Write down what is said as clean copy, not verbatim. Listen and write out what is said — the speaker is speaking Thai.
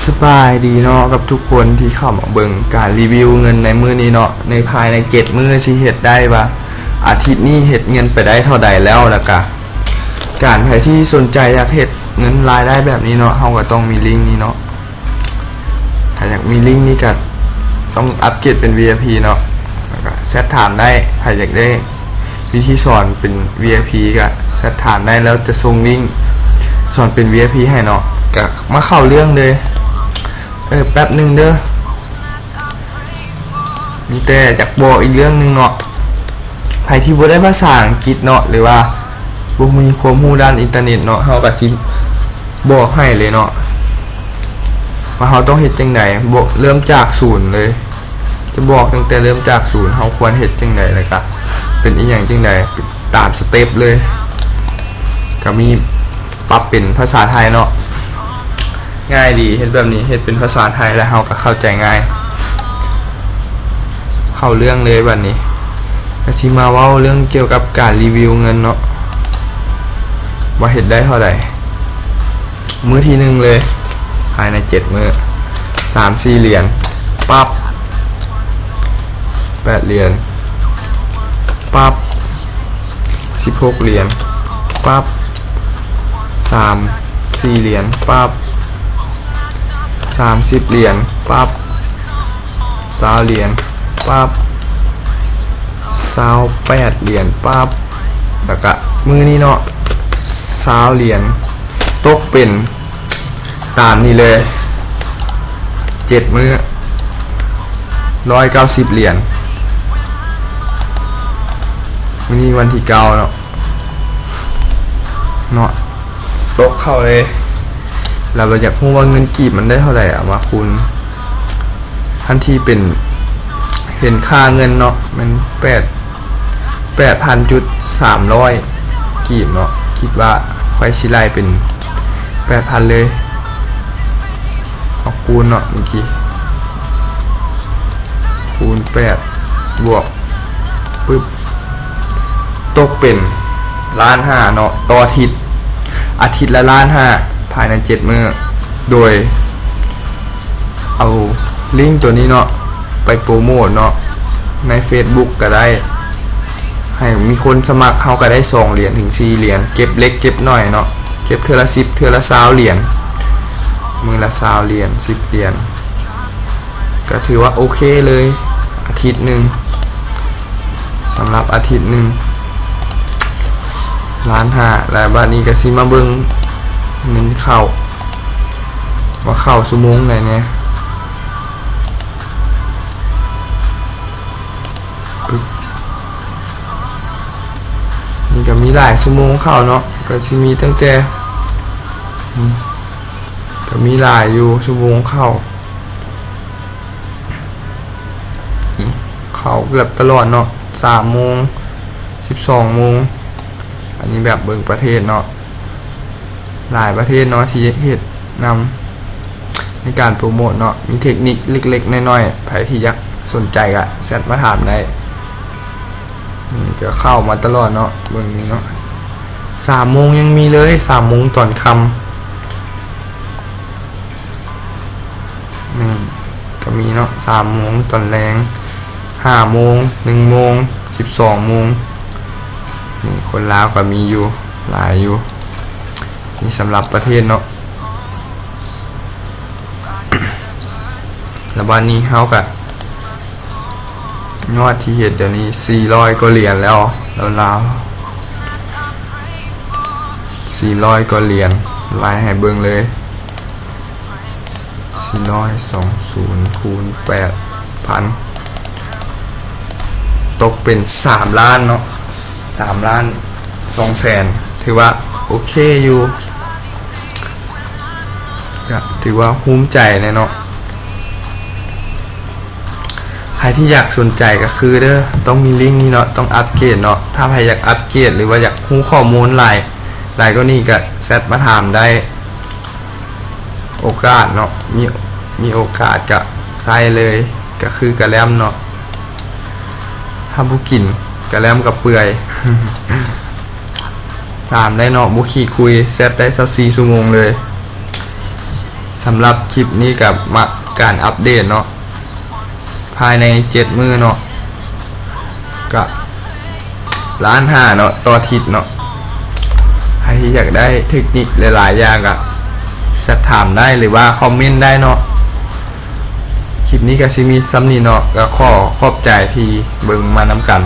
สบายดีเนาะกับทุกคนที่เข้ามาเบิ่งการรีวิวเงินในมื้อนี้เนาะในภายใน7มื้อสิเฮ็ดได้ว่าอาทิตย์นี้เฮ็ดเงินไปได้เท่าใดแล้วล่ะกะการใครที่สนใจอยากเฮ็ดเงินรายได้แบบนี้เนาะเฮาก็ต้องมีลิงก์นี้เนาะถ้าอยากมีลิงก์นี้ก็ต้องอัปเกรดเป็น VIP เนาะแล้วก็แชทถามได้ใครอยากได้วิธีสอนเป็น VIP ก็แชทถามได้แล้วจะส่งลิงก์สอนเป็น VIP ให้เนาะก็มาเข้าเรื่องเลยแป๊บนึงเด้อมีแต่อยากบอกอีกเรื่องนึงเนาะใครที่บ่ได้ภาษาอังกฤษเนาะหรือว่าบ่มีความรู้ด้านอินเทอร์เน็ตเนาะเฮาก็สิบอกให้เลยเนาะว่าเฮาต้องเฮ็ดจังได๋บอกเริ่มจากศูนย์เลยจะบอกตั้งแต่เริ่มจากศูนย์เฮาควรเฮ็ดจังได๋แล้วก็เป็นอีหยังจังได๋ตามสเต็ปเลยก็มีปรับเป็นภาษาไทยเนาะง่ายดีเฮ็ดแบบนี้เฮ็ดเป็นภาษาไทยแล้วเฮาก็เข้าใจง่ายเข้าเรื่องเลยบัดนี้ก็สิมาเว้าเรื่องเกี่ยวกับการรีวิวเงินเนาะว่าเฮ็ดได้เท่าใดมื้อที่1เลยภายใน7มื้อ 3-4 เหรียญปั๊บ8เหรียญปั๊บ16เหรียญปั๊บ3-4เหรียญปั๊บ30เหรียญปั๊บ20เหรียญปั๊บ28เหรียญปั๊บแล้วก็มือนี้เนาะ20เหรียญตกเป็นตามนี้เลย7มื้อ190เหรียญมื้อนี้วันที่9เนาะตกเข้าเลยเราอยากรู้ว่าเงินกีบมันได้เท่าไหร่อ่ะว่าคุณทันทีเป็นเห็นค่าเงินเนาะมัน8,300กีบเนาะคิดว่าค่อยสิไล่เป็น 8,000 เลยเอาคูณเนาะเมื่อกี้คูณ8บวกปึ๊บตกเป็น1,500,000เนาะต่ออาทิตย์ละ1,500,000ภายใน7มื้อโดยเอาลิงก์ตัวนี้เนาะไปโปรโมทเนาะใน Facebook ก็ได้ให้มีคนสมัครเขาก็ได้2เหรียญถึง4เหรียญเก็บเล็กเก็บน้อยเนาะเก็บเทื่อละ10เทื่อละ20เหรียญมื้อละ20เหรียญ10เหรียญก็ถือว่าโอเคเลยอาทิตย์นึงสำหรับอาทิตย์นึง1,500,000แล้วบัดนี้ก็สิมาเบิ่งเงินเข้าว่าเข้าชั่วโมงไหนเนี่ยนี่ก็มีหลายชั่วโมงเข้าเนาะก็สิมีตั้งแต่ก็มีหลายอยู่ชั่วโมงเข้าเกือบตลอดเนาะ3โมง12โมงอันนี้แบบเบิ่งประเทศเนาะหลายประเทศเนาะที่เฮ็ดนำในการโปรโมทเนาะมีเทคนิคเล็กๆน้อยๆใครที่อยากสนใจก็แชทมาถามได้นี่จะเข้ามาตลอดเนาะเบิ่งนี้เนาะ3โมงยังมีเลย3โมงตอนค่ำนี่ก็มีเนาะ3โมงตอนแรง5โมง1โมง12โมงนี่คนลาวก็มีอยู่หลายอยู่นี่สำหรับประเทศเนาะ แล้ววันนี้เฮาก็ยอดที่เห็นเดี๋ยวนี้400กว่าเหรียญแล้วราว400กว่าเหรียญไล่ให้เบิ่งเลย420คูณ 8,000 ตกเป็น3ล้านเนาะ3,200,000ถือว่าโอเคอยู่ก็ถือว่าภูมิใจแน่เนาะใครที่อยากสนใจก็คือเด้อต้องมีลิงก์นี้เนาะต้องอัปเกรดเนาะถ้าใครอยากอัปเกรดหรือว่าอยากรู้ข้อมูลหลายก็นี่ก็แชทมาถามได้โอกาสเนาะมีโอกาสก็ใส่เลยก็คือกระแลมเนาะถ้าบ่กินกระแลมกับเปื่อย 3ได้เนาะบุขี้คุยแซดได้24ชั่วโมงเลย สำหรับคลิปนี้กับมาการอัปเดตเนาะภายใน7 มื้อเนาะก็1,500,000เนาะต่ออาทิตย์เนาะใครที่อยากได้เทคนิคหลายๆอย่างก็สักถามได้หรือว่าคอมเมนต์ได้เนาะคลิปนี้ก็สิมีซ้ำนี้เนาะก็ขอบใจที่เบิ่งมานำกัน